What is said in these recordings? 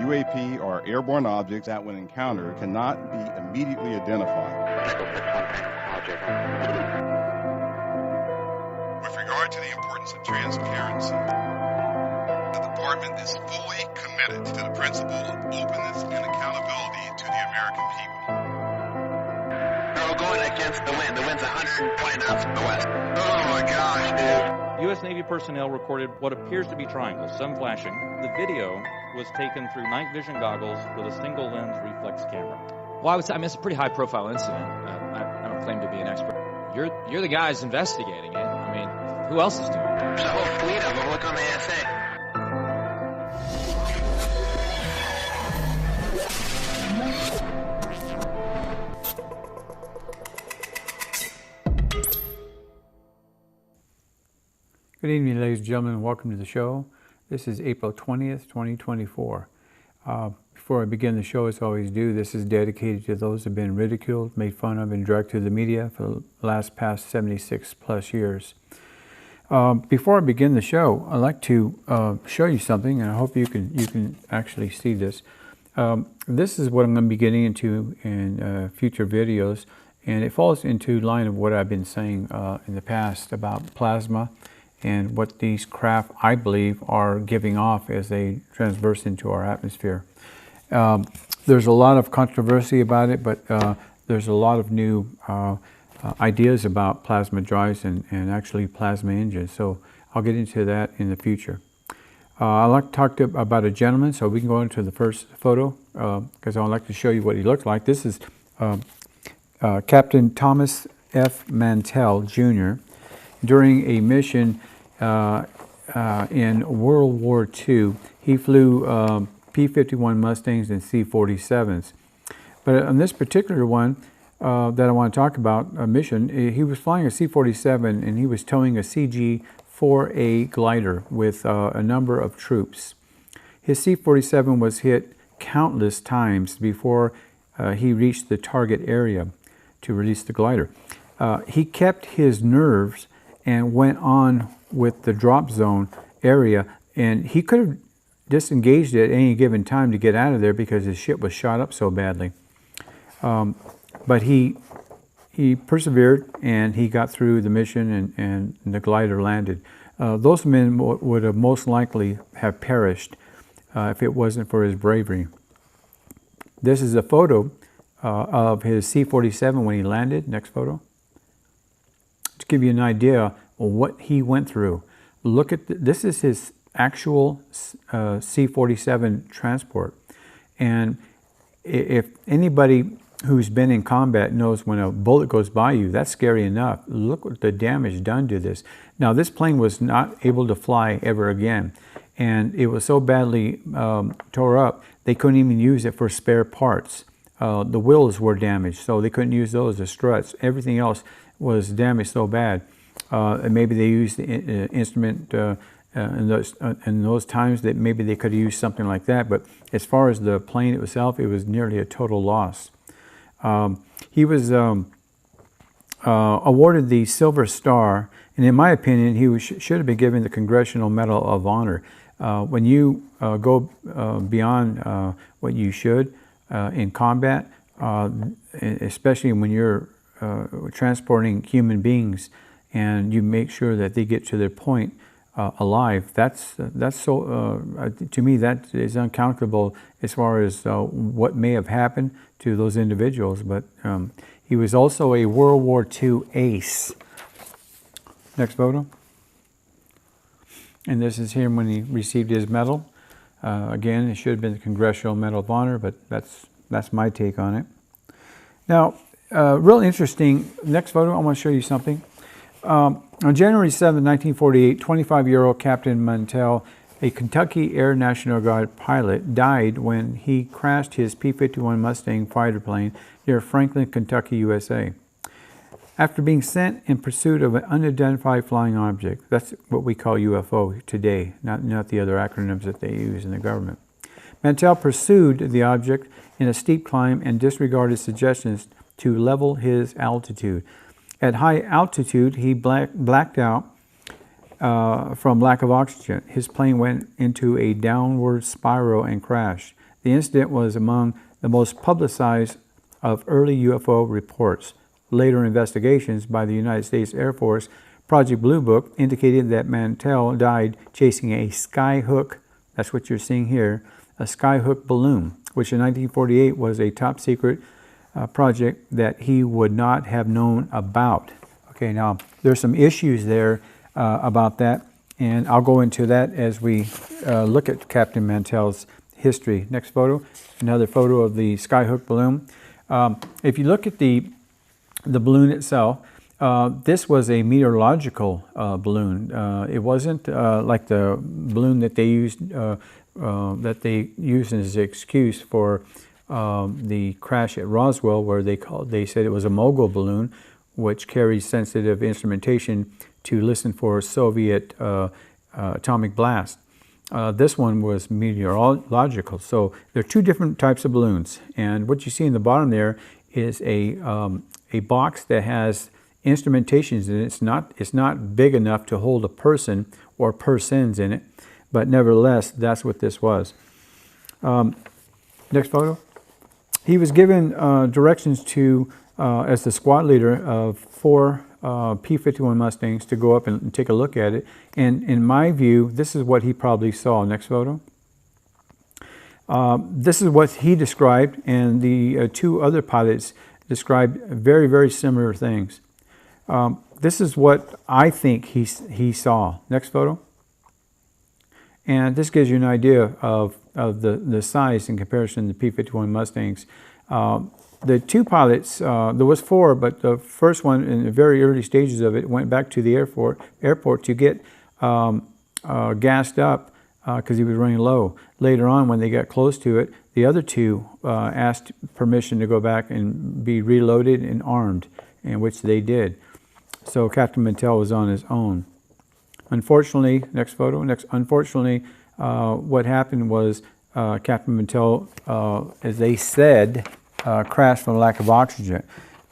UAP are airborne objects that, when encountered, cannot be immediately identified. With regard to the importance of transparency, the Department is fully committed to the principle of openness and accountability to the American people. We're going against the wind. The wind's 120 knots from the west. Oh my gosh, dude. U.S. Navy personnel recorded what appears to be triangles, some flashing. The video was taken through night vision goggles with a single lens reflex camera. Well, I mean, it's a pretty high-profile incident. I don't claim to be an expert. You're the guys investigating it. I mean, who else is doing it? There's a whole fleet of them. Look on the ASA. Good evening, ladies and gentlemen, and welcome to the show. This is April 20th, 2024. Before I begin the show, as I always do, this is dedicated to those who have been ridiculed, made fun of, and dragged through the media for the past 76 plus years. Before I begin the show, I'd like to show you something, and I hope you can actually see this. This is what I'm going to be getting into in future videos, and it falls into line of what I've been saying in the past about plasma and what these craft, I believe, are giving off as they transverse into our atmosphere. There's a lot of controversy about it, but there's a lot of new ideas about plasma drives and actually plasma engines. So I'll get into that in the future. I'd like to talk about a gentleman, so we can go into the first photo because I'd like to show you what he looked like. This is Captain Thomas F. Mantell, Jr. During a mission in World War II, he flew P-51 Mustangs and C-47s. But on this particular one that I want to talk about, a mission, he was flying a C-47 and he was towing a CG-4A glider with a number of troops. His C-47 was hit countless times before he reached the target area to release the glider. He kept his nerves and went on with the drop zone area, and he could have disengaged it at any given time to get out of there because his ship was shot up so badly. But he persevered and he got through the mission, and the glider landed. Those men would have most likely have perished if it wasn't for his bravery. This is a photo of his C-47 when he landed. Next photo. To give you an idea of what he went through. Look at this is his actual C-47 transport. And if anybody who's been in combat knows when a bullet goes by you, that's scary enough. Look what the damage done to this. Now, this plane was not able to fly ever again. And it was so badly tore up, they couldn't even use it for spare parts. The wheels were damaged, so they couldn't use those as struts. Everything else was damaged so bad. And maybe they used the instrument in those times that maybe they could have used something like that. But as far as the plane itself, it was nearly a total loss. He was awarded the Silver Star, and in my opinion, he should have been given the Congressional Medal of Honor. When you go beyond what you should in combat, especially when you're transporting human beings, and you make sure that they get to their point alive. That's so to me that is uncountable as far as what may have happened to those individuals. But he was also a World War II ace. Next photo. And this is him when he received his medal. Again, it should have been the Congressional Medal of Honor, but that's my take on it. Now, real interesting. Next photo. I want to show you something. On January 7, 1948, 25-year-old Captain Mantell, a Kentucky Air National Guard pilot, died when he crashed his P-51 Mustang fighter plane near Franklin, Kentucky, USA. After being sent in pursuit of an unidentified flying object, that's what we call UFO today, not the other acronyms that they use in the government. Mantell pursued the object in a steep climb and disregarded suggestions to level his altitude. At high altitude, he blacked out from lack of oxygen. His plane went into a downward spiral and crashed. The incident was among the most publicized of early UFO reports. Later investigations by the United States Air Force Project Blue Book indicated that Mantell died chasing a skyhook, that's what you're seeing here, a skyhook balloon, which in 1948 was a top secret project that he would not have known about. Okay, now there's some issues there about that, and I'll go into that as we look at Captain Mantell's history. Next photo, another photo of the skyhook balloon. If you look at the balloon itself, this was a meteorological balloon. It wasn't like the balloon that they used as an excuse for the crash at Roswell, where they said it was a mogul balloon, which carries sensitive instrumentation to listen for Soviet atomic blast. This one was meteorological. So there are two different types of balloons, and what you see in the bottom there is a box that has instrumentations in it. It's not big enough to hold a person or persons in it, but nevertheless, that's what this was. Next photo. He was given directions to, as the squad leader of 4 P-51 Mustangs, to go up and take a look at it. And in my view, this is what he probably saw. Next photo. This is what he described, and the 2 other pilots described very, very similar things. This is what I think he saw. Next photo. And this gives you an idea of the size in comparison to the P-51 Mustangs. The 2 pilots, there was 4, but the first one in the very early stages of it went back to the airport to get gassed up because he was running low. Later on, when they got close to it, the other 2 asked permission to go back and be reloaded and armed, in which they did. So Captain Mantell was on his own. Unfortunately, next photo. Unfortunately, what happened was Captain Mantell, as they said, crashed from lack of oxygen.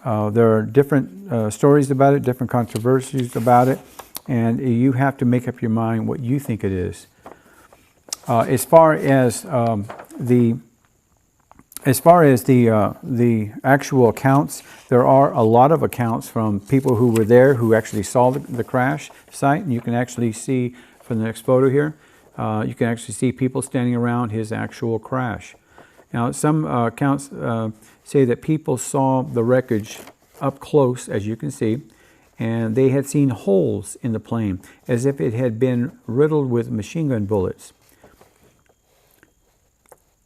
There are different stories about it, different controversies about it, and you have to make up your mind what you think it is. As far as the actual accounts, there are a lot of accounts from people who were there, who actually saw the crash site. And you can actually see from the next photo here, you can actually see people standing around his actual crash. Now, some accounts say that people saw the wreckage up close, as you can see, and they had seen holes in the plane, as if it had been riddled with machine gun bullets.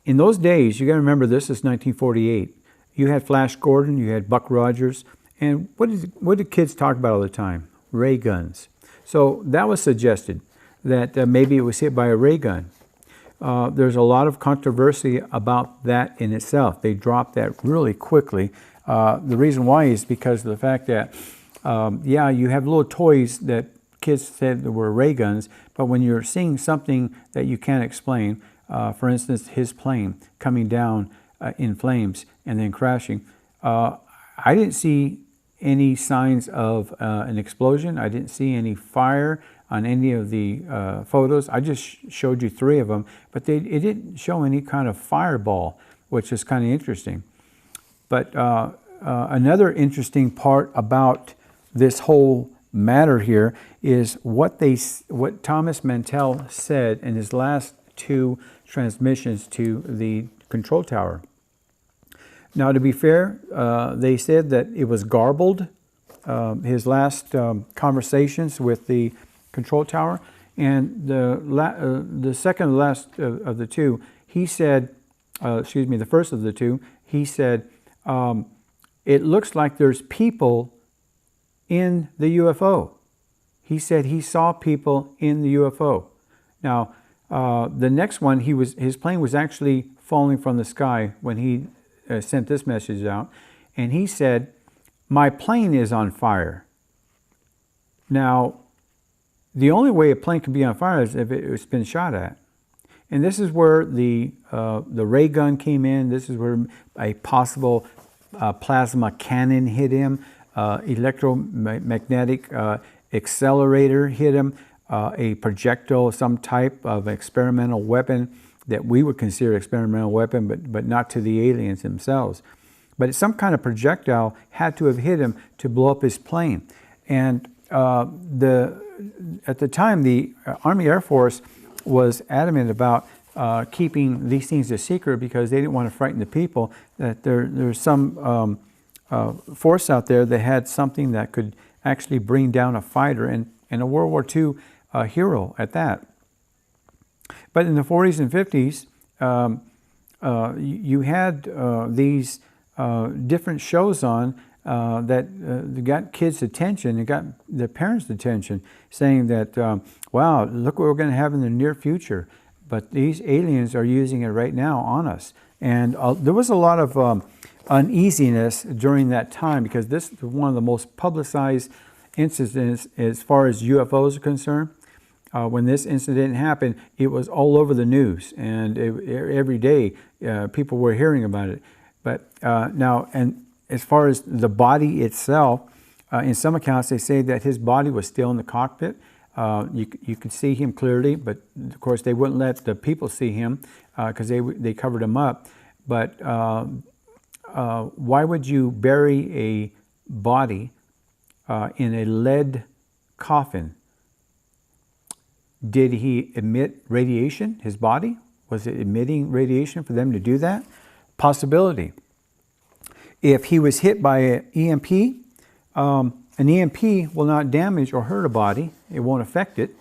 In those days, you got to remember, this is 1948. You had Flash Gordon, you had Buck Rogers, and what did kids talk about all the time? Ray guns. So that was suggested, that maybe it was hit by a ray gun. There's a lot of controversy about that in itself. They dropped that really quickly. The reason why is because of the fact that, yeah, you have little toys that kids said were ray guns, but when you're seeing something that you can't explain, for instance, his plane coming down in flames and then crashing, I didn't see any signs of an explosion. I didn't see any fire on any of the photos. I just showed you 3 of them, but it didn't show any kind of fireball, which is kind of interesting. But another interesting part about this whole matter here is what Thomas Mantell said in his last 2 transmissions to the control tower. Now, to be fair, they said that it was garbled, his last conversations with the control tower, and the second to last of the 2, he said, the first of the 2, he said, it looks like there's people in the UFO. He said he saw people in the UFO. Now, the next one, his plane was actually falling from the sky when he sent this message out, and he said, "My plane is on fire." Now, the only way a plane can be on fire is if it's been shot at, and this is where the ray gun came in. This is where a possible plasma cannon hit him, electromagnetic accelerator hit him, a projectile, some type of experimental weapon that we would consider experimental weapon, but not to the aliens themselves. But some kind of projectile had to have hit him to blow up his plane. And at the time, the Army Air Force was adamant about keeping these things a secret because they didn't want to frighten the people, that there's some force out there that had something that could actually bring down a fighter and a World War II hero at that. But in the 40s and 50s, you had these different shows on that got kids' attention, it got the parents' attention, saying that, wow, look what we're going to have in the near future. But these aliens are using it right now on us. And there was a lot of uneasiness during that time because this is one of the most publicized incidents as far as UFOs are concerned. When this incident happened, it was all over the news, and every day people were hearing about it. But now, and as far as the body itself, in some accounts they say that his body was still in the cockpit. You could see him clearly, but of course they wouldn't let the people see him because they covered him up. But why would you bury a body in a lead coffin? Did he emit radiation, his body? Was it emitting radiation for them to do that? Possibility. If he was hit by an EMP, an EMP will not damage or hurt a body. It won't affect it.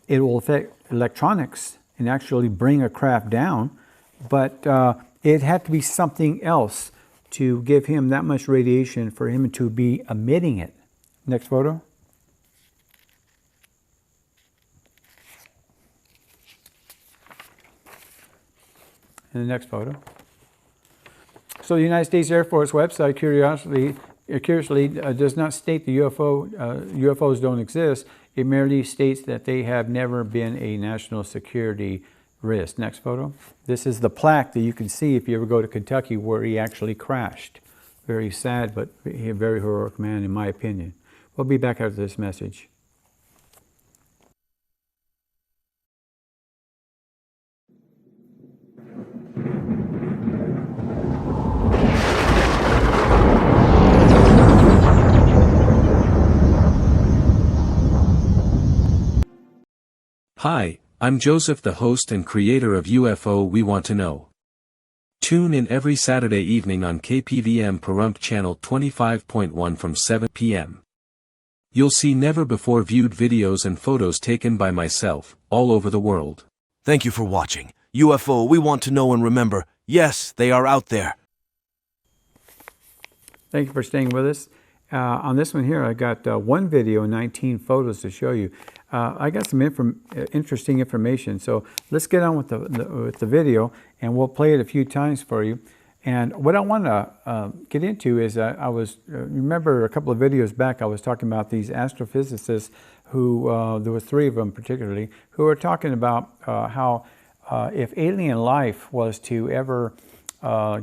It will affect electronics and actually bring a craft down. But it had to be something else to give him that much radiation for him to be emitting it. Next photo. And the next photo. So the United States Air Force website curiously does not state the UFOs don't exist. It merely states that they have never been a national security risk. Next photo. This is the plaque that you can see if you ever go to Kentucky where he actually crashed. Very sad, but a very heroic man in my opinion. We'll be back after this message. Hi, I'm Joseph, the host and creator of UFO We Want to Know. Tune in every Saturday evening on KPVM Pahrump Channel 25.1 from 7 p.m. You'll see never-before-viewed videos and photos taken by myself, all over the world. Thank you for watching. UFO We Want to Know, and remember, yes, they are out there. Thank you for staying with us. On this one here, I got one video and 19 photos to show you. I got some interesting information, so let's get on with the video, and we'll play it a few times for you. And what I want to get into is remember a couple of videos back I was talking about these astrophysicists who, there were 3 of them particularly, who were talking about how if alien life was to ever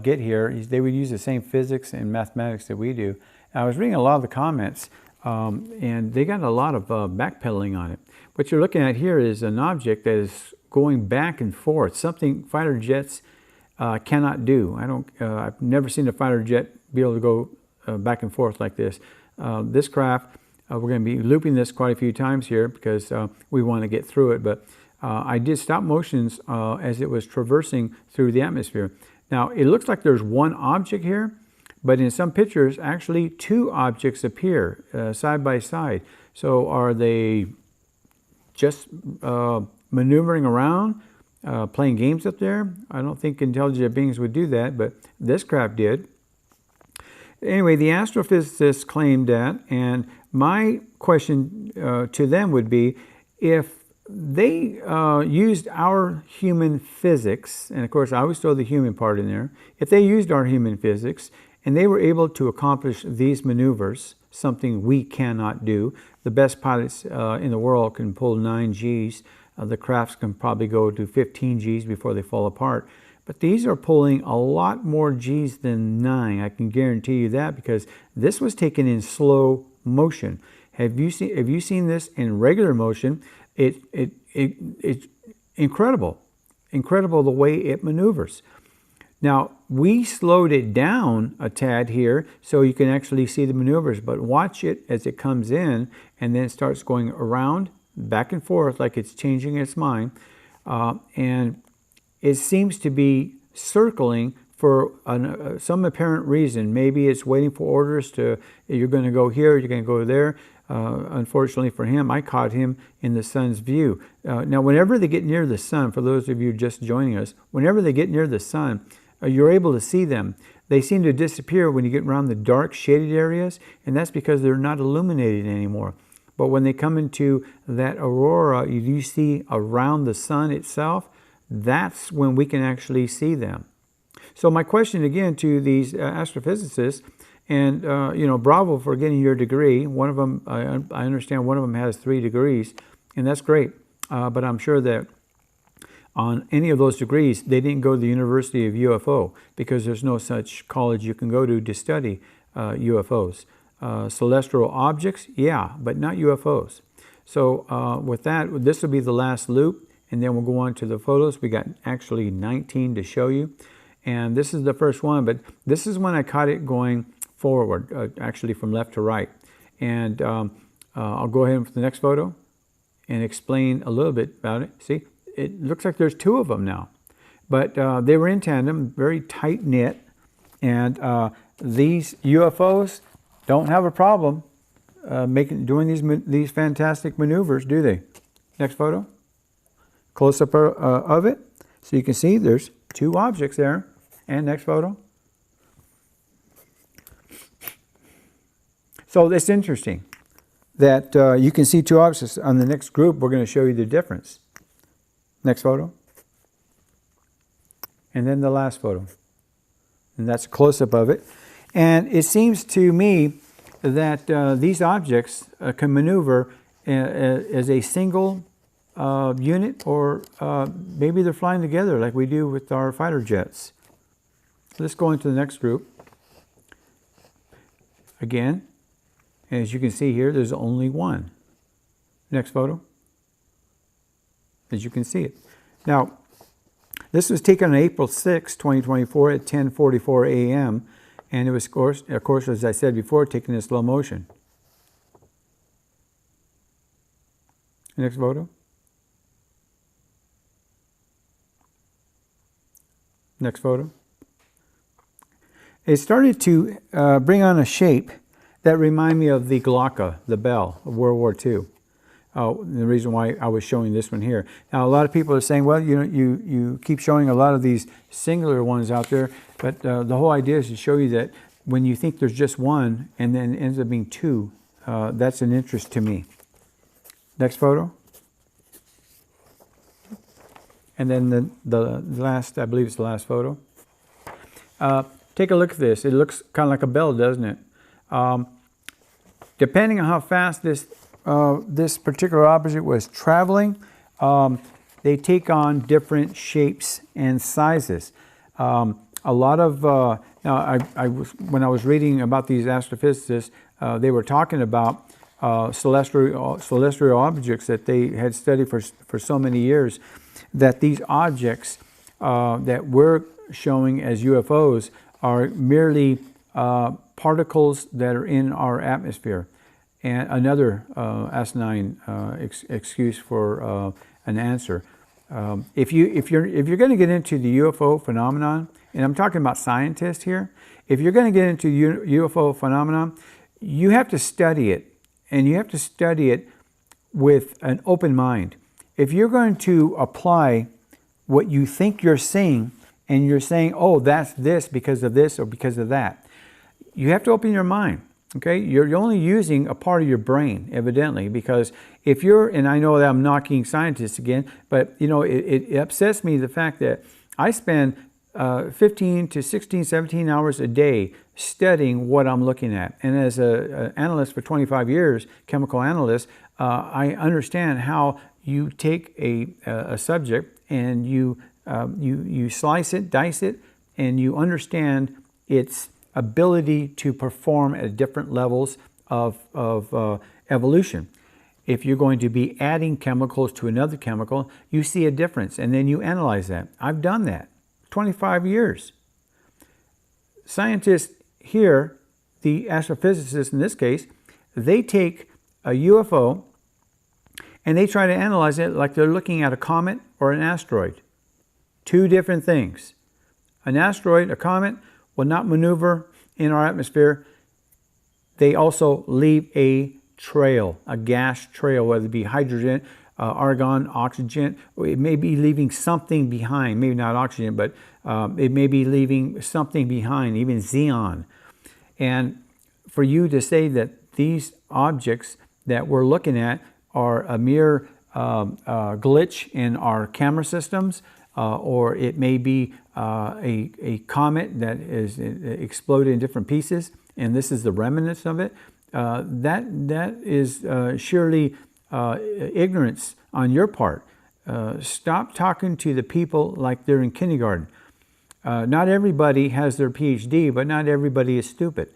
get here, they would use the same physics and mathematics that we do. And I was reading a lot of the comments, and they got a lot of backpedaling on it. What you're looking at here is an object that is going back and forth, something fighter jets cannot do. I've never seen a fighter jet be able to go back and forth like this. This craft, we're going to be looping this quite a few times here because we want to get through it, but I did stop motions as it was traversing through the atmosphere. Now, it looks like there's one object here, but in some pictures, actually 2 objects appear side by side. So are they just maneuvering around, playing games up there? I don't think intelligent beings would do that, but this craft did. Anyway, the astrophysicists claimed that, and my question to them would be, if they used our human physics, and of course I always throw the human part in there, if they used our human physics, and they were able to accomplish these maneuvers, something we cannot do. The best pilots in the world can pull 9 Gs. The crafts can probably go to 15 Gs before they fall apart. But these are pulling a lot more Gs than 9. I can guarantee you that because this was taken in slow motion. Have you seen this in regular motion? It's incredible. incredible the way it maneuvers. Now, we slowed it down a tad here so you can actually see the maneuvers, but watch it as it comes in and then starts going around, back and forth like it's changing its mind. And it seems to be circling for some apparent reason. Maybe it's waiting for orders to, you're going to go here, you're going to go there. Unfortunately for him, I caught him in the sun's view. Now, whenever they get near the sun, for those of you just joining us, whenever they get near the sun, you're able to see them. They seem to disappear when you get around the dark shaded areas, and that's because they're not illuminated anymore. But when they come into that aurora you do see around the sun itself, that's when we can actually see them. So my question again to these astrophysicists, and bravo for getting your degree. One of them, I understand one of them has 3 degrees, and that's great. But I'm sure that on any of those degrees, they didn't go to the University of UFO, because there's no such college you can go to study UFOs. Celestial objects, yeah, but not UFOs. So with that, this will be the last loop, and then we'll go on to the photos. We got actually 19 to show you. And this is the first one, but this is when I caught it going forward, actually from left to right. And I'll go ahead for the next photo and explain a little bit about it. See, it looks like there's 2 of them now, but they were in tandem, very tight knit. And these UFOs don't have a problem doing these fantastic maneuvers, do they? Next photo, close up of it, so you can see there's 2 objects there. And next photo. So it's interesting that you can see 2 objects. On the next group, we're going to show you the difference. Next photo. And then the last photo. And that's a close-up of it. And it seems to me that these objects can maneuver as a single unit, or maybe they're flying together like we do with our fighter jets. Let's go into the next group. Again, as you can see here, there's only 1. Next photo. As you can see it. Now, this was taken on April 6, 2024 at 10:44 a.m. And it was, of course, as I said before, taken in slow motion. Next photo. Next photo. It started to bring on a shape that reminded me of the Glocke, the bell of World War II. The reason why I was showing this one here. Now, a lot of people are saying, well, you keep showing a lot of these singular ones out there, but the whole idea is to show you that when you think there's just one and then it ends up being 2, that's an interest to me. Next photo. And then the last, I believe it's the last photo. Take a look at this. It looks kind of like a bell, doesn't it? Depending on how fast this particular object was traveling, they take on different shapes and sizes. A lot of now, when I was reading about these astrophysicists, they were talking about celestial objects that they had studied for so many years, that these objects that we're showing as UFOs are merely particles that are in our atmosphere. And another asinine excuse for an answer. If you're going to get into the UFO phenomenon, and I'm talking about scientists here, if you're going to get into UFO phenomenon, you have to study it, and you have to study it with an open mind. If you're going to apply what you think you're seeing, and you're saying, oh, that's this because of this or because of that, you have to open your mind. Okay, you're only using a part of your brain, evidently, because if you're, and I know that I'm knocking scientists again, but it upsets me the fact that I spend 15 to 16, 17 hours a day studying what I'm looking at. And as an analyst for 25 years, chemical analyst, I understand how you take a subject and you slice it, dice it, and you understand its ability to perform at different levels of evolution. if you're going to be adding chemicals to another chemical, you see a difference, and then you analyze that. I've done that 25 years. Scientists here, the astrophysicists in this case, they take a UFO and they try to analyze it like they're looking at a comet or an asteroid. Two different things. An asteroid, a comet, will not maneuver in our atmosphere. They also leave a trail, a gas trail, whether it be hydrogen, argon, oxygen. It may be leaving something behind, maybe not oxygen, but it may be leaving something behind, even xenon. And for you to say that these objects that we're looking at are a mere glitch in our camera systems, or it may be a comet that is exploded in different pieces, and this is the remnants of it, that is surely ignorance on your part. Stop talking to the people like they're in kindergarten. Not everybody has their PhD, but not everybody is stupid.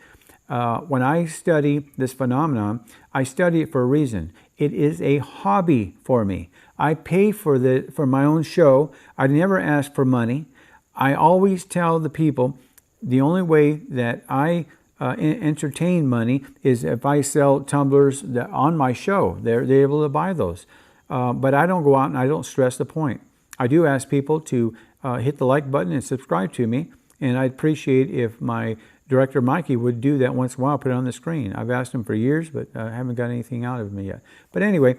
When I study this phenomenon, I study it for a reason. It is a hobby for me. I pay for my own show. I never ask for money. I always tell the people the only way that I entertain money is if I sell tumblers on my show. They're able to buy those. But I don't go out and I don't stress the point. I do ask people to hit the like button and subscribe to me. And I'd appreciate if my director Mikey would do that once in a while, put it on the screen. I've asked him for years, but I haven't got anything out of him yet. But anyway,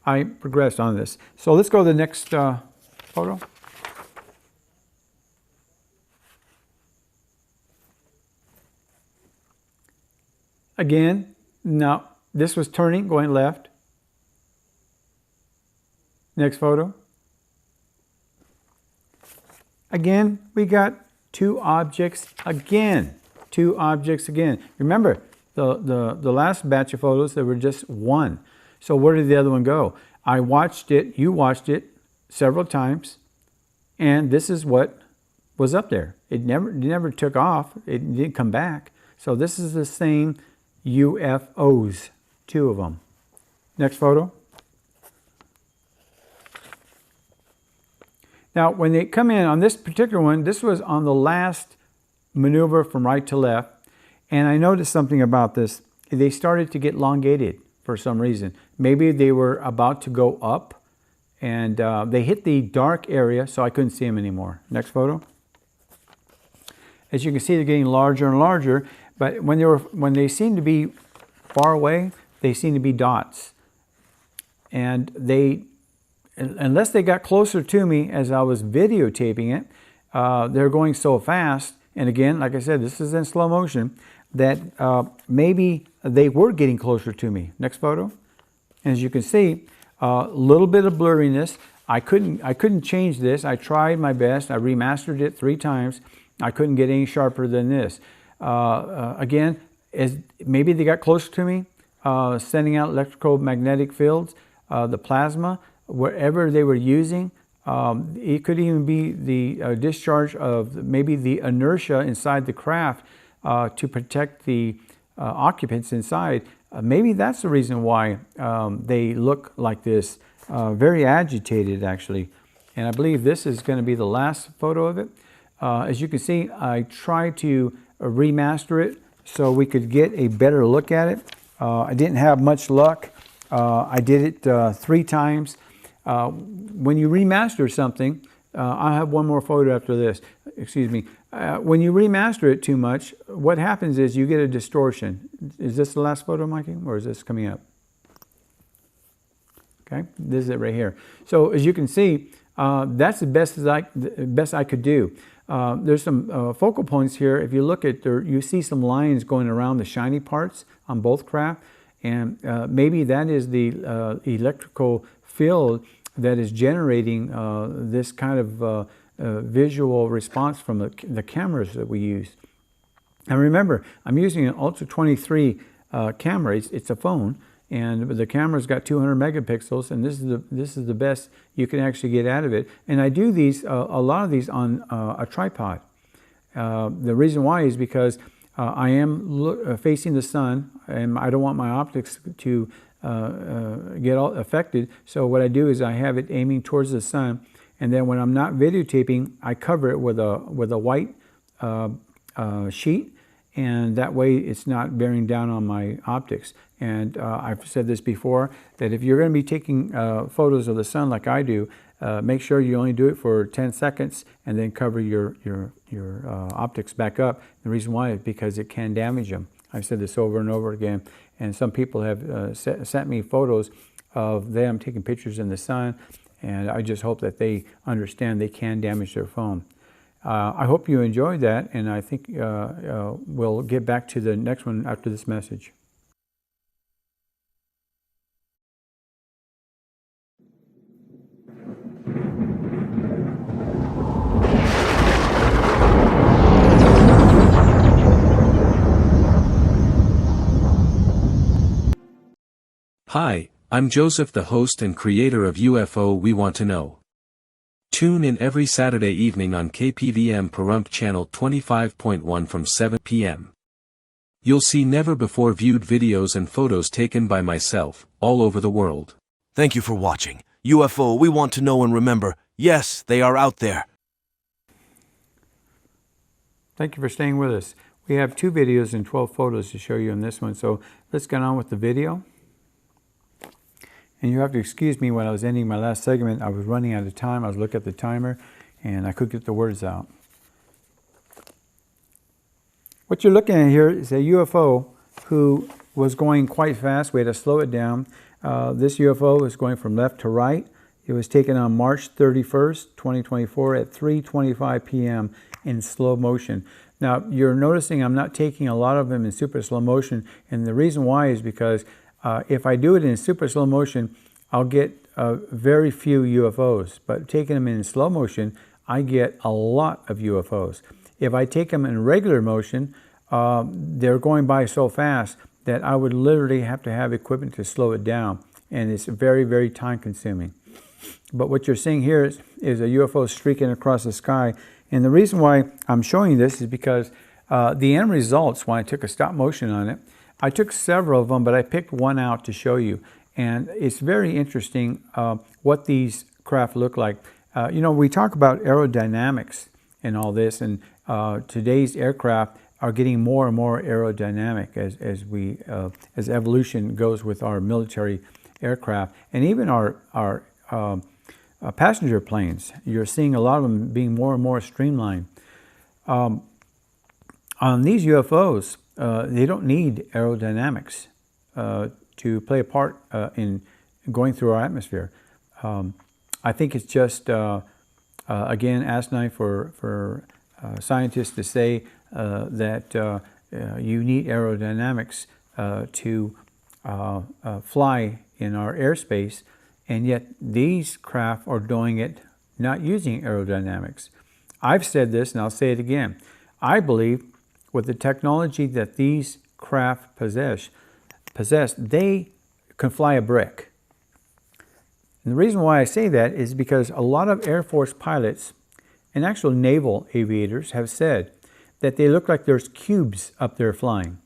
I progressed on this. So let's go to the next photo. Again, now this was turning, going left. Next photo. Again, we got two objects again. Two objects again. Remember, the last batch of photos, there were just one. So where did the other one go? I watched it, you watched it several times, and this is what was up there. It never took off. It didn't come back. So this is the same UFOs, two of them. Next photo. Now, when they come in on this particular one, this was on the last maneuver from right to left, and I noticed something about this. They started to get elongated for some reason. Maybe they were about to go up, and they hit the dark area, so I couldn't see them anymore. Next photo. As you can see, they're getting larger and larger, but when they seem to be far away, they seem to be dots. And unless they got closer to me as I was videotaping it, they're going so fast. And again, like I said, this is in slow motion, that maybe they were getting closer to me. Next photo. And as you can see, a little bit of blurriness. I couldn't change this. I tried my best. I remastered it 3 times. I couldn't get any sharper than this. Again, maybe they got closer to me, sending out electromagnetic fields, the plasma, wherever they were using. It could even be the discharge of maybe the inertia inside the craft to protect the occupants inside. Maybe that's the reason why they look like this, very agitated actually. And I believe this is going to be the last photo of it. As you can see, I tried to remaster it so we could get a better look at it. I didn't have much luck. I did it 3 times. When you remaster something, I'll have one more photo after this, excuse me. When you remaster it too much, what happens is you get a distortion. Is this the last photo, Mikey, or is this coming up? Okay, this is it right here. So as you can see, that's the best I could do. There's some focal points here. If you look at there, you see some lines going around the shiny parts on both craft, and maybe that is the electrical field that is generating this kind of visual response from the cameras that we use. And remember, I'm using an Ultra 23 camera. It's a phone, and the camera's got 200 megapixels, and this is the best you can actually get out of it. And I do these a lot of these on a tripod. The reason why is because I am facing the sun, and I don't want my optics to get all affected. So what I do is I have it aiming towards the sun, and then when I'm not videotaping, I cover it with a white sheet, and that way it's not bearing down on my optics. And I've said this before, that if you're going to be taking photos of the sun like I do, make sure you only do it for 10 seconds and then cover your optics back up. The reason why is because it can damage them. I've said this over and over again, and some people have sent me photos of them taking pictures in the sun, and I just hope that they understand they can damage their phone. I hope you enjoyed that, and I think we'll get back to the next one after this message. Hi, I'm Joseph, the host and creator of UFO We Want to Know. Tune in every Saturday evening on KPVM Pahrump channel 25.1 from 7 p.m. You'll see never-before-viewed videos and photos taken by myself, all over the world. Thank you for watching. UFO, we want to know and remember, yes, they are out there. Thank you for staying with us. We have 2 videos and 12 photos to show you in this one, so let's get on with the video. And you have to excuse me, when I was ending my last segment, I was running out of time. I was looking at the timer, and I couldn't get the words out. What you're looking at here is a UFO who was going quite fast. We had to slow it down. This UFO is going from left to right. It was taken on March 31st, 2024 at 3:25 p.m. in slow motion. Now, you're noticing I'm not taking a lot of them in super slow motion, and the reason why is because if I do it in super slow motion, I'll get very few UFOs. But taking them in slow motion, I get a lot of UFOs. If I take them in regular motion, they're going by so fast that I would literally have to have equipment to slow it down. And it's very, very time consuming. But what you're seeing here is a UFO streaking across the sky. And the reason why I'm showing you this is because the end results, when I took a stop motion on it, I took several of them, but I picked one out to show you. And it's very interesting what these craft look like. You know, we talk about aerodynamics and all this, and today's aircraft are getting more and more aerodynamic as evolution goes with our military aircraft. And even our passenger planes, you're seeing a lot of them being more and more streamlined. On these UFOs, they don't need aerodynamics to play a part in going through our atmosphere. I think it's just, again, asinine for scientists to say that you need aerodynamics to fly in our airspace, and yet these craft are doing it not using aerodynamics. I've said this, and I'll say it again. I believe with the technology that these craft possess, they can fly a brick. And the reason why I say that is because a lot of Air Force pilots and actual naval aviators have said that they look like there's cubes up there flying.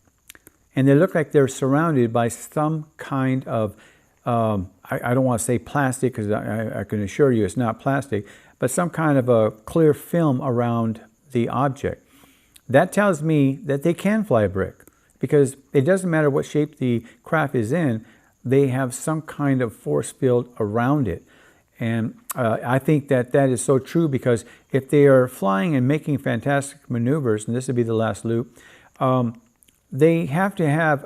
And they look like they're surrounded by some kind of, I don't want to say plastic, because I can assure you it's not plastic, but some kind of a clear film around the object. That tells me that they can fly a brick, because it doesn't matter what shape the craft is in, they have some kind of force field around it. And I think that that is so true, because if they are flying and making fantastic maneuvers, and this would be the last loop, they have to have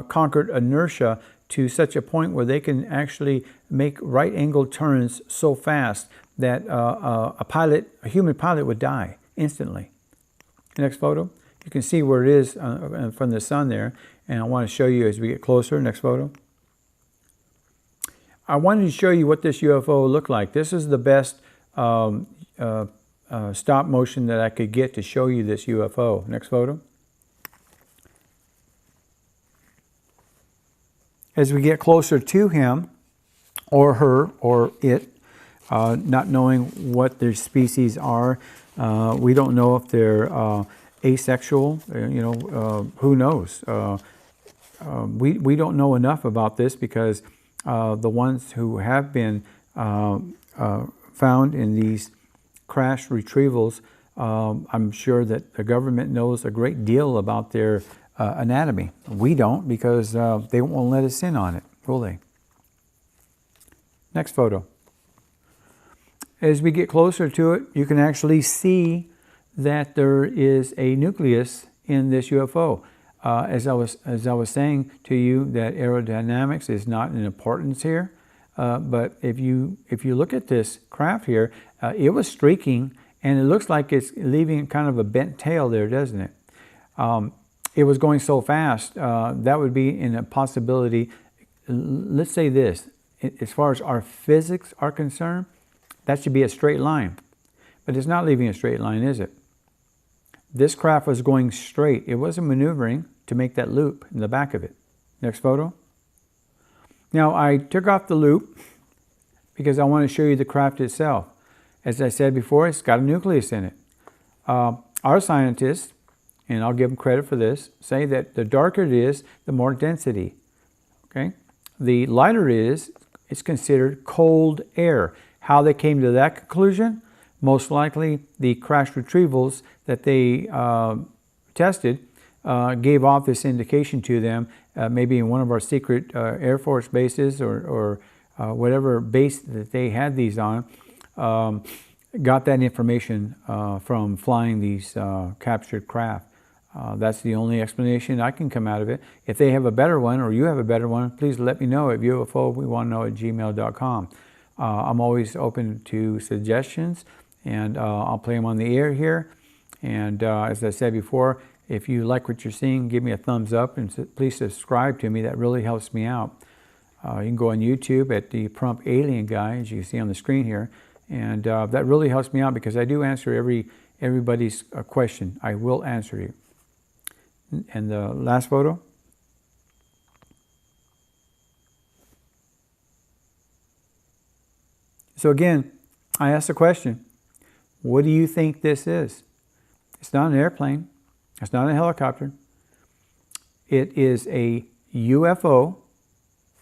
conquered inertia to such a point where they can actually make right-angled turns so fast that a human pilot would die instantly. Next photo. You can see where it is from the sun there, and I want to show you as we get closer. Next photo. I wanted to show you what this UFO looked like. This is the best stop motion that I could get to show you this UFO. Next photo. As we get closer to him, or her, or it, not knowing what their species are, we don't know if they're asexual, who knows. we don't know enough about this because the ones who have been found in these crash retrievals, I'm sure that the government knows a great deal about their anatomy. We don't, because they won't let us in on it, will they? Next photo. As we get closer to it, you can actually see that there is a nucleus in this UFO. As I was saying to you, that aerodynamics is not an importance here. But if you look at this craft here, it was streaking, and it looks like it's leaving kind of a bent tail there, doesn't it? It was going so fast, that would be in a possibility. Let's say this, as far as our physics are concerned, that should be a straight line. But it's not leaving a straight line, is it? This craft was going straight. It wasn't maneuvering to make that loop in the back of it. Next photo. Now, I took off the loop because I want to show you the craft itself. As I said before, it's got a nucleus in it. Our scientists, and I'll give them credit for this, say that the darker it is, the more density. Okay? The lighter it is, it's considered cold air. How they came to that conclusion? Most likely the crash retrievals that they tested gave off this indication to them, maybe in one of our secret Air Force bases or whatever base that they had these on, got that information from flying these captured craft. That's the only explanation I can come out of it. If they have a better one, or you have a better one, please let me know at UFOWeWantToknow@gmail.com. I'm always open to suggestions, and I'll play them on the air here. And as I said before, if you like what you're seeing, give me a thumbs up, and please subscribe to me. That really helps me out. You can go on YouTube at the Prompt Alien Guy, as you can see on the screen here, and that really helps me out because I do answer everybody's question. I will answer you. And the last photo. So again, I asked the question, what do you think this is? It's not an airplane. It's not a helicopter. It is a UFO.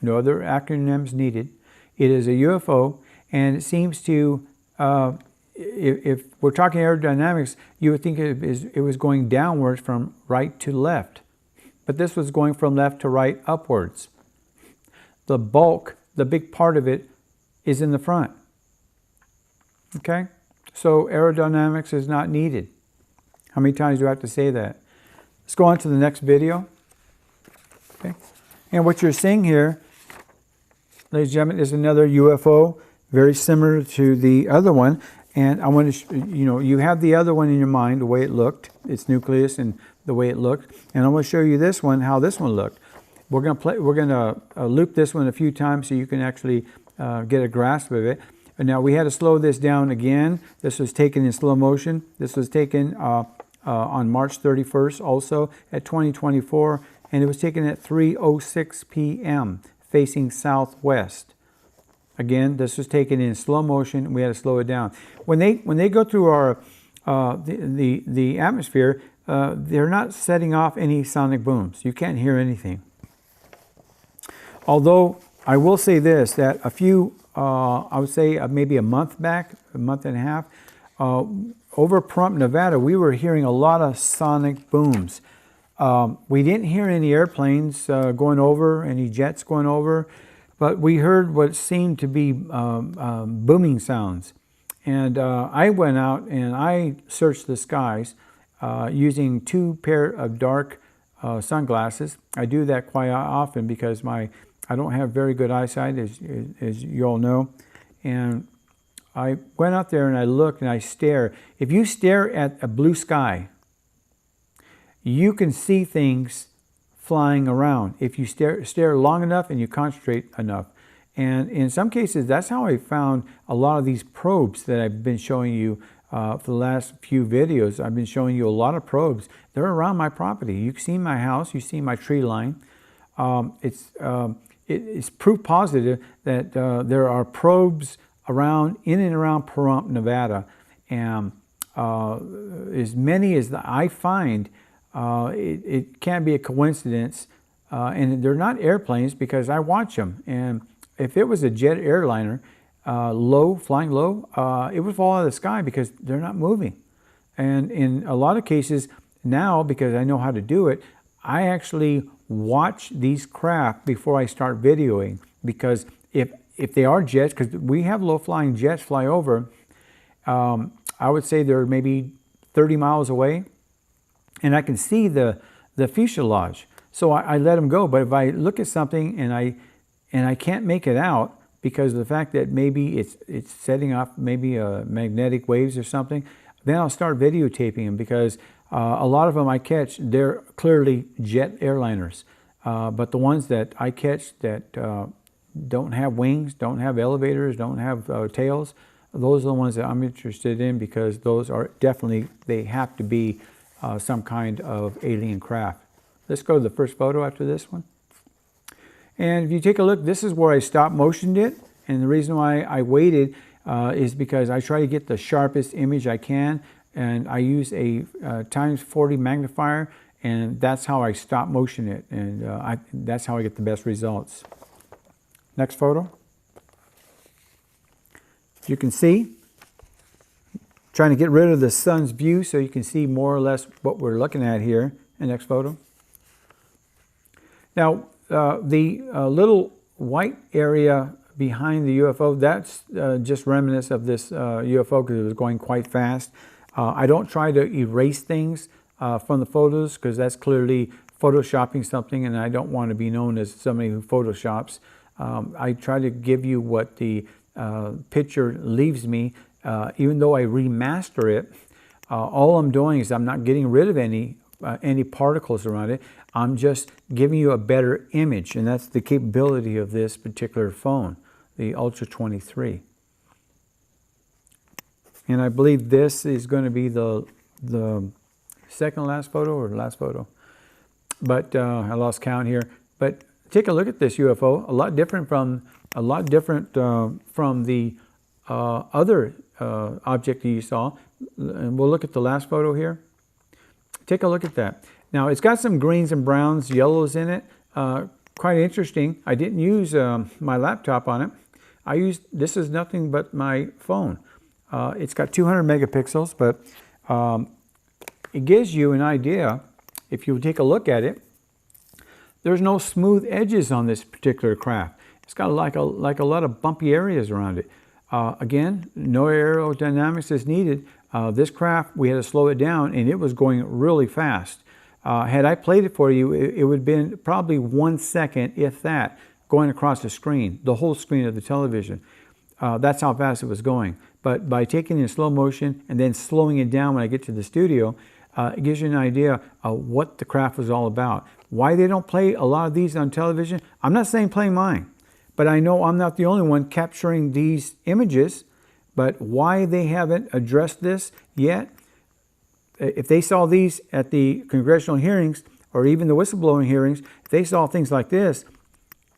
No other acronyms needed. It is a UFO, and it seems to, if we're talking aerodynamics, you would think it was going downwards from right to left. But this was going from left to right upwards. The bulk, the big part of it, is in the front. Okay? So aerodynamics is not needed. How many times do I have to say that? Let's go on to the next video. Okay? And what you're seeing here, ladies and gentlemen, is another UFO, very similar to the other one. And I want to, you have the other one in your mind, the way it looked, its nucleus and the way it looked. And I want to show you this one, how this one looked. We're going to loop this one a few times so you can actually get a grasp of it. And now we had to slow this down again. This was taken in slow motion. This was taken on March 31st, also at 2024, and it was taken at 3:06 p.m. facing southwest. Again, this was taken in slow motion. We had to slow it down. When they go through our the atmosphere, they're not setting off any sonic booms. You can't hear anything. Although I will say this, that a few, I would say maybe a month back, a month and a half, over Pahrump, Nevada, we were hearing a lot of sonic booms. We didn't hear any airplanes going over, any jets going over, but we heard what seemed to be booming sounds. And I went out and I searched the skies using 2 pair of dark sunglasses. I do that quite often because I don't have very good eyesight, as you all know. And I went out there and I looked and I stared. If you stare at a blue sky, you can see things flying around if you stare long enough and you concentrate enough. And in some cases, that's how I found a lot of these probes that I've been showing you for the last few videos. I've been showing you a lot of probes. They're around my property. You've seen my house. You've seen my tree line. It's proof positive that there are probes in and around Pahrump, Nevada. And as many as I find, it can't be a coincidence and they're not airplanes because I watch them. And if it was a jet airliner, flying low, it would fall out of the sky because they're not moving. And in a lot of cases now, because I know how to do it, I actually watch these craft before I start videoing, because if they are jets, because we have low-flying jets fly over, I would say they're maybe 30 miles away, and I can see the fuselage. So I let them go. But if I look at something and I can't make it out because of the fact that maybe it's setting off maybe magnetic waves or something, then I'll start videotaping them, because a lot of them I catch, they're clearly jet airliners. But the ones that I catch that don't have wings, don't have elevators, don't have tails, those are the ones that I'm interested in, because those are definitely, they have to be some kind of alien craft. Let's go to the first photo after this one. And if you take a look, this is where I stop motioned it. And the reason why I waited is because I try to get the sharpest image I can. And I use a times 40 magnifier, and that's how I stop motion it. And that's how I get the best results. Next photo. You can see, trying to get rid of the sun's view so you can see more or less what we're looking at here. And next photo. Now, the little white area behind the UFO, that's just remnants of this UFO because it was going quite fast. I don't try to erase things from the photos, because that's clearly photoshopping something, and I don't want to be known as somebody who photoshops. I try to give you what the picture leaves me, even though I remaster it. All I'm doing is I'm not getting rid of any particles around it. I'm just giving you a better image, and that's the capability of this particular phone, the Ultra 23. And I believe this is going to be the second last photo or last photo, but I lost count here. But take a look at this UFO. A lot different from the other object that you saw. And we'll look at the last photo here. Take a look at that. Now, it's got some greens and browns, yellows in it. Quite interesting. I didn't use my laptop on it. This is nothing but my phone. It's got 200 megapixels, but it gives you an idea. If you take a look at it, there's no smooth edges on this particular craft. It's got like a lot of bumpy areas around it. Again, no aerodynamics is needed. This craft, we had to slow it down, and it was going really fast. Had I played it for you, it would have been probably 1 second, if that, going across the screen, the whole screen of the television. That's how fast it was going. But by taking it in slow motion and then slowing it down when I get to the studio, it gives you an idea of what the craft was all about. Why they don't play a lot of these on television, I'm not saying play mine, but I know I'm not the only one capturing these images. But why they haven't addressed this yet, if they saw these at the congressional hearings or even the whistleblowing hearings, if they saw things like this,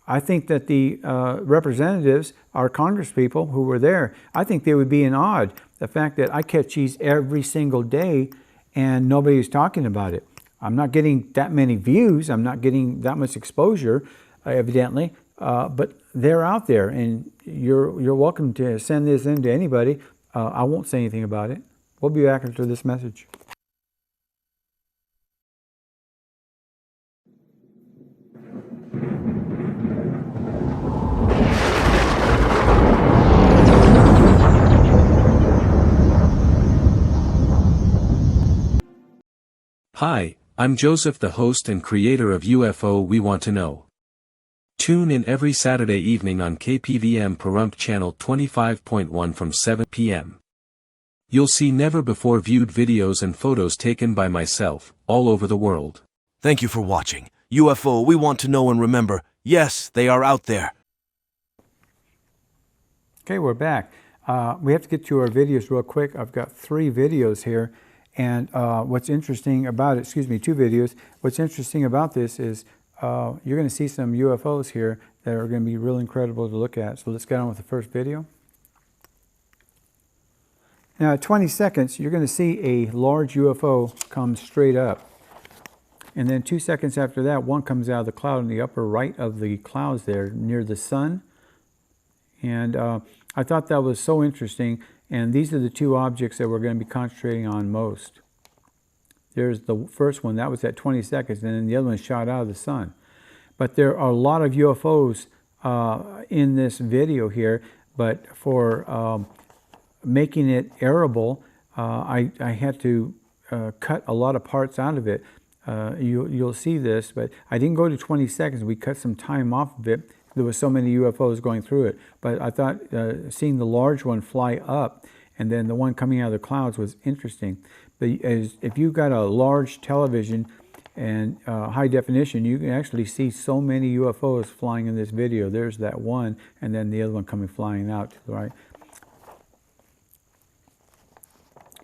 I think that the representatives, our congresspeople who were there, I think they would be in awe. The fact that I catch these every single day and nobody's talking about it. I'm not getting that many views. I'm not getting that much exposure, evidently. But they're out there, and you're welcome to send this in to anybody. I won't say anything about it. We'll be back after this message. Hi, I'm Joseph, the host and creator of UFO We Want to Know. Tune in every Saturday evening on KPVM Pahrump Channel 25.1 from 7 p.m. You'll see never-before-viewed videos and photos taken by myself, all over the world. Thank you for watching. UFO, we want to know and remember, yes, they are out there. Okay, we're back. We have to get to our videos real quick. I've got 3 videos here. And what's interesting about it, 2 videos. What's interesting about this is you're going to see some UFOs here that are going to be real incredible to look at. So let's get on with the first video. Now at 20 seconds, you're going to see a large UFO come straight up. And then 2 seconds after that, one comes out of the cloud in the upper right of the clouds there near the sun. And I thought that was so interesting. And these are the two objects that we're going to be concentrating on most. There's the first one, that was at 20 seconds, and then the other one shot out of the sun. But there are a lot of UFOs in this video here, but for making it airable, I had to cut a lot of parts out of it. You'll see this, but I didn't go to 20 seconds. We cut some time off of it. There was so many UFOs going through it. But I thought seeing the large one fly up and then the one coming out of the clouds was interesting. But if you've got a large television and high definition, you can actually see so many UFOs flying in this video. There's that one, and then the other one coming flying out to the right.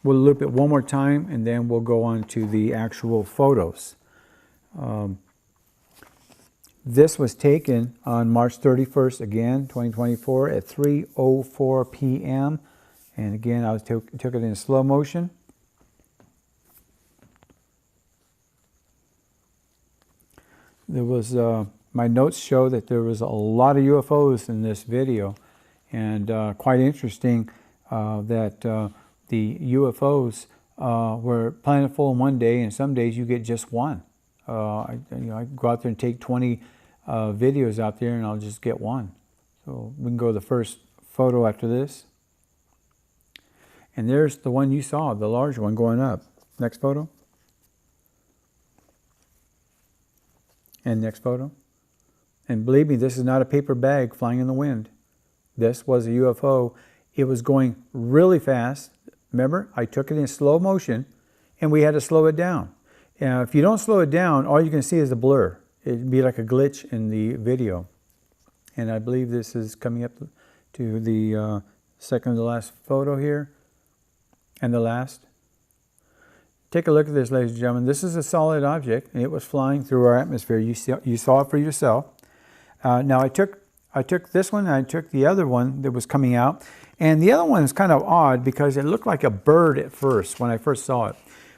We'll loop it one more time, and then we'll go on to the actual photos. This was taken on March 31st, again, 2024, at 3:04 p.m. And again, I took it in slow motion. There was, my notes show that there was a lot of UFOs in this video, and quite interesting that the UFOs were plentiful in one day, and some days you get just one. I go out there and take 20 videos out there, and I'll just get one. So we can go to the first photo after this. And there's the one you saw, the large one going up. Next photo. And next photo. And believe me, this is not a paper bag flying in the wind. This was a UFO. It was going really fast. Remember, I took it in slow motion, and we had to slow it down. If you don't slow it down, all you can see is a blur. It'd be like a glitch in the video. And I believe this is coming up to the second to last photo here. And the last. Take a look at this, ladies and gentlemen. This is a solid object, and it was flying through our atmosphere. You saw it for yourself. Now I took this one, and I took the other one that was coming out. And the other one is kind of odd because it looked like a bird at first when I first saw it.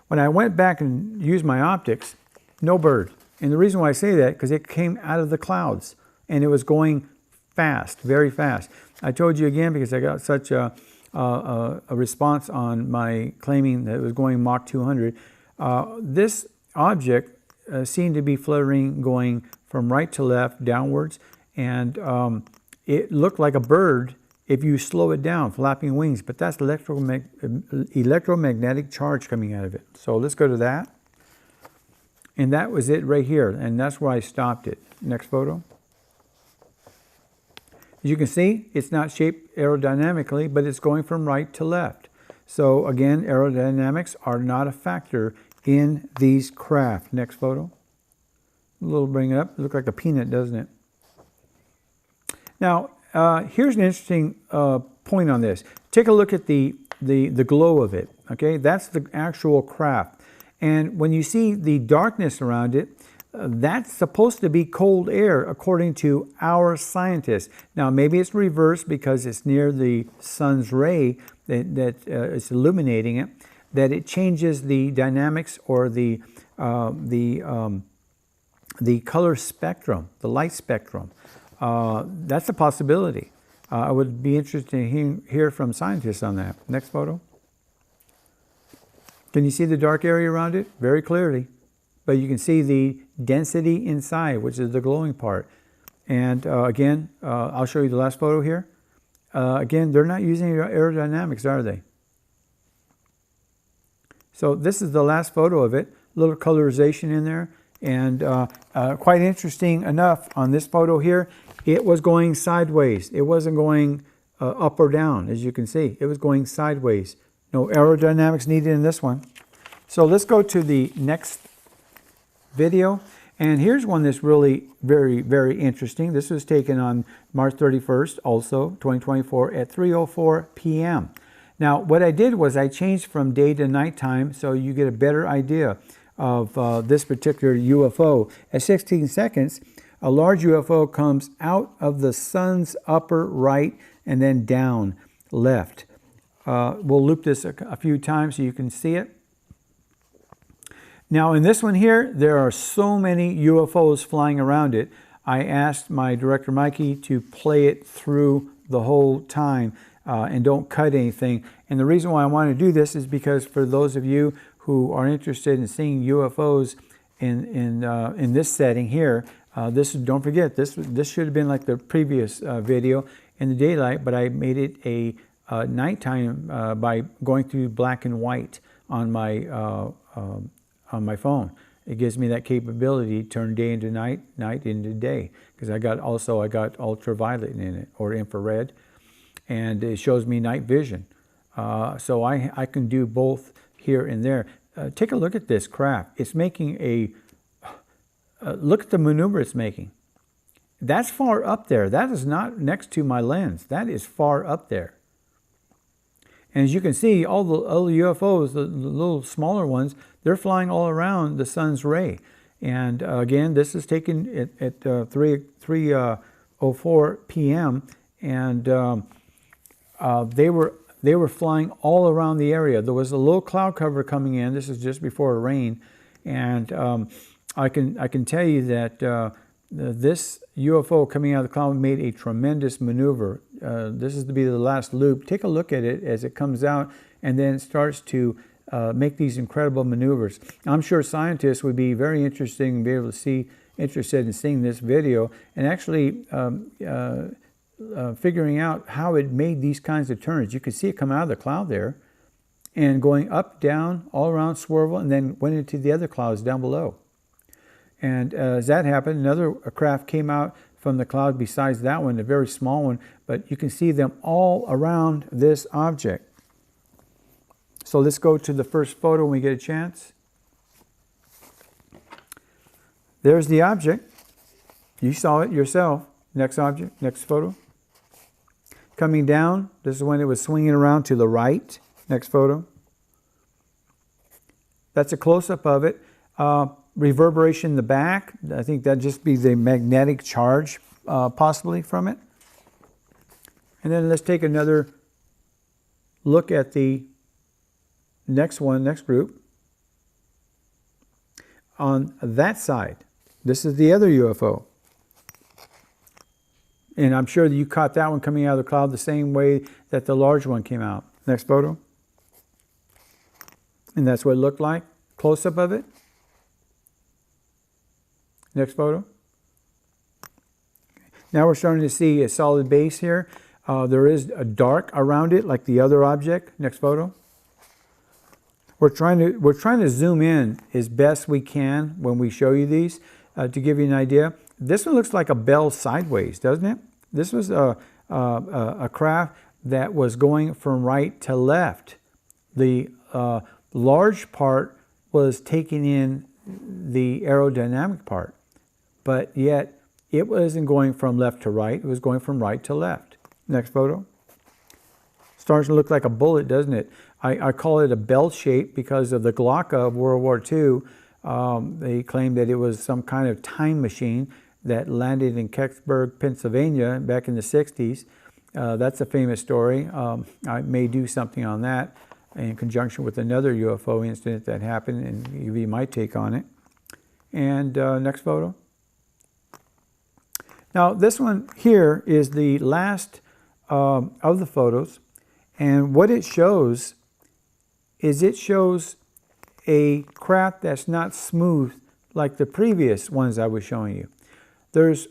When I went back and used my optics, no bird. And the reason why I say that, because it came out of the clouds, and it was going fast, very fast. I told you again because I got such a response on my claiming that it was going Mach 200. This object seemed to be fluttering, going from right to left, downwards, and it looked like a bird if you slow it down, flapping wings, but that's electromagnetic charge coming out of it. So let's go to that. And that was it right here, and that's where I stopped it. Next photo. As you can see, it's not shaped aerodynamically, but it's going from right to left. So again, aerodynamics are not a factor in these craft. Next photo. A little bring it up. It looks like a peanut, doesn't it? Now, here's an interesting point on this. Take a look at the glow of it. Okay, that's the actual craft. And when you see the darkness around it, that's supposed to be cold air, according to our scientists. Now, maybe it's reversed because it's near the sun's ray that is illuminating it, that it changes the dynamics or the color spectrum, the light spectrum. That's a possibility. I would be interested to hear from scientists on that. Next photo. Can you see the dark area around it? Very clearly. But you can see the density inside, which is the glowing part. And again, I'll show you the last photo here. Again, they're not using aerodynamics, are they? So this is the last photo of it. A little colorization in there. And quite interesting enough on this photo here, it was going sideways. It wasn't going up or down, as you can see. It was going sideways. No aerodynamics needed in this one. So let's go to the next video. And here's one that's really very, very interesting. This was taken on March 31st, also 2024 at 3:04 p.m. Now, what I did was I changed from day to nighttime so you get a better idea of this particular UFO. At 16 seconds, a large UFO comes out of the sun's upper right and then down left. We'll loop this a few times so you can see it. Now in this one here, there are so many UFOs flying around it. I asked my director Mikey to play it through the whole time and don't cut anything. And the reason why I want to do this is because for those of you who are interested in seeing UFOs in this setting here, don't forget, this should have been like the previous video in the daylight, but I made it a nighttime by going through black and white on my phone. It gives me that capability to turn day into night, night into day, because I got ultraviolet in it, or infrared, and it shows me night vision. So I can do both here and there. Take a look at this craft. It's making look at the maneuver it's making. That's far up there. That is not next to my lens. That is far up there. And as you can see, all the UFOs, the little smaller ones, they're flying all around the sun's ray. And again, this is taken at 3:04 p.m. And they were flying all around the area. There was a low cloud cover coming in. This is just before rain, and I can tell you that this UFO coming out of the cloud made a tremendous maneuver. This is to be the last loop. Take a look at it as it comes out, and then it starts to make these incredible maneuvers. I'm sure scientists would be very interested in interested in seeing this video and actually figuring out how it made these kinds of turns. You can see it come out of the cloud there and going up, down, all around, swerve, and then went into the other clouds down below. And as that happened, another craft came out from the cloud besides that one, a very small one, but you can see them all around this object. So let's go to the first photo when we get a chance. There's the object. You saw it yourself. Next object, next photo. Coming down, this is when it was swinging around to the right. Next photo. That's a close-up of it. Reverberation in the back. I think that'd just be the magnetic charge possibly from it. And then let's take another look at the next one, next group. On that side, this is the other UFO. And I'm sure that you caught that one coming out of the cloud the same way that the large one came out. Next photo. And that's what it looked like. Close-up of it. Next photo. Now we're starting to see a solid base here. There is a dark around it like the other object. Next photo. We're trying to zoom in as best we can when we show you these to give you an idea. This one looks like a bell sideways, doesn't it? This was a craft that was going from right to left. The large part was taking in the aerodynamic part, but yet it wasn't going from left to right. It was going from right to left. Next photo. Starts to look like a bullet, doesn't it? I call it a bell shape because of the Glocka of World War II. They claimed that it was some kind of time machine that landed in Kecksburg, Pennsylvania back in the 60s. That's a famous story. I may do something on that in conjunction with another UFO incident that happened and give you my take on it. And next photo. Now this one here is the last of the photos, and what it shows is it shows a craft that's not smooth like the previous ones I was showing you. There's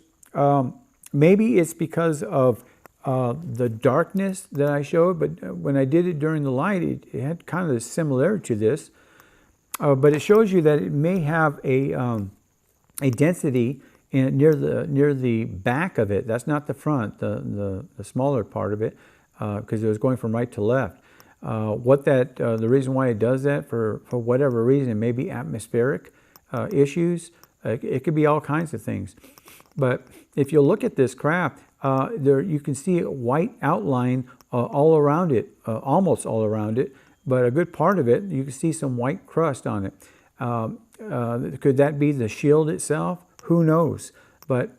maybe it's because of the darkness that I showed, but when I did it during the light, it had kind of a similarity to this. But it shows you that it may have a density near the back of it. That's not the front, the smaller part of it, because it was going from right to left. The reason why it does that, for whatever reason, maybe atmospheric issues. It could be all kinds of things. But if you look at this craft, there you can see a white outline all around it, almost all around it. But a good part of it, you can see some white crust on it. Could that be the shield itself? Who knows? But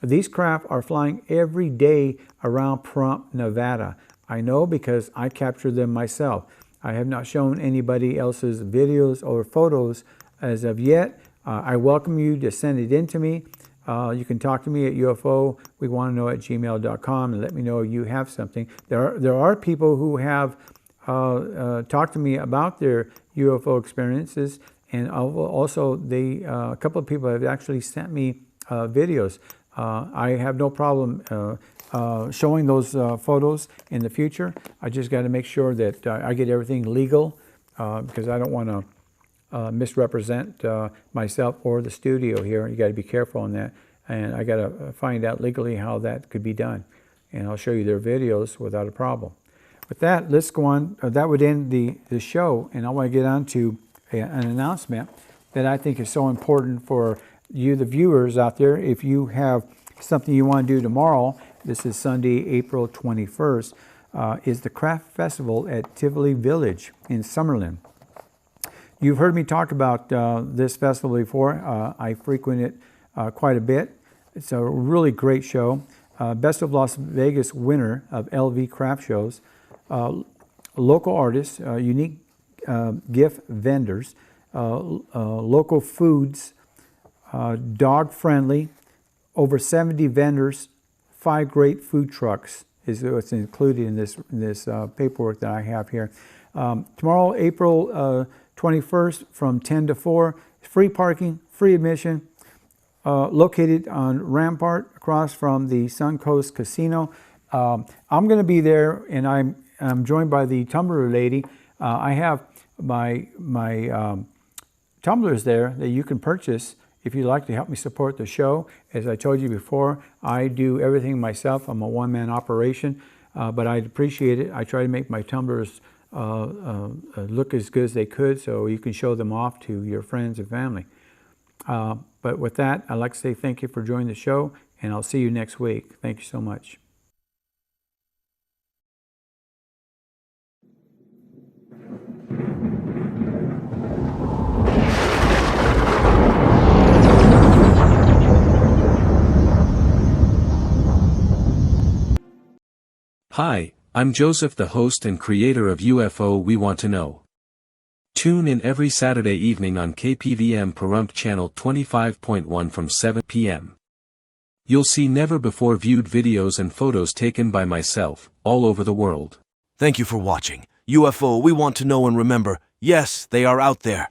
these craft are flying every day around Pahrump, Nevada. I know because I captured them myself. I have not shown anybody else's videos or photos as of yet. I welcome you to send it in to me. You can talk to me at UFO @gmail.com and let me know you have something. There are people who have talked to me about their UFO experiences, and also a couple of people have actually sent me videos. I have no problem showing those photos in the future. I just got to make sure that I get everything legal, because I don't want to misrepresent myself or the studio here. You got to be careful on that, and I got to find out legally how that could be done, and I'll show you their videos without a problem. With that, let's go on. That would end the show, and I want to get on to an announcement that I think is so important for you, the viewers out there. If you have something you want to do tomorrow, this is Sunday, April 21st, is the Craft Festival at Tivoli Village in Summerlin. You've heard me talk about this festival before. I frequent it quite a bit. It's a really great show. Best of Las Vegas winner of LV craft shows, local artists, unique gift vendors, local foods, dog friendly, over 70 vendors, 5 great food trucks is what's included in this paperwork that I have here. Tomorrow, April 21st from 10 to 4, free parking, free admission, located on Rampart across from the Suncoast Casino. I'm going to be there, and I'm joined by the tumbler lady. I have my tumblers there that you can purchase if you'd like to help me support the show. As I told you before, I do everything myself. I'm a one-man operation, but I'd appreciate it. I try to make my tumblers look as good as they could, so you can show them off to your friends and family. But with that, I'd like to say thank you for joining the show, and I'll see you next week. Thank you so much. Hi, I'm Joseph, the host and creator of UFO We Want to Know. Tune in every Saturday evening on KPVM Pahrump Channel 25.1 from 7 p.m. You'll see never-before-viewed videos and photos taken by myself, all over the world. Thank you for watching. UFO, we want to know and remember, yes, they are out there.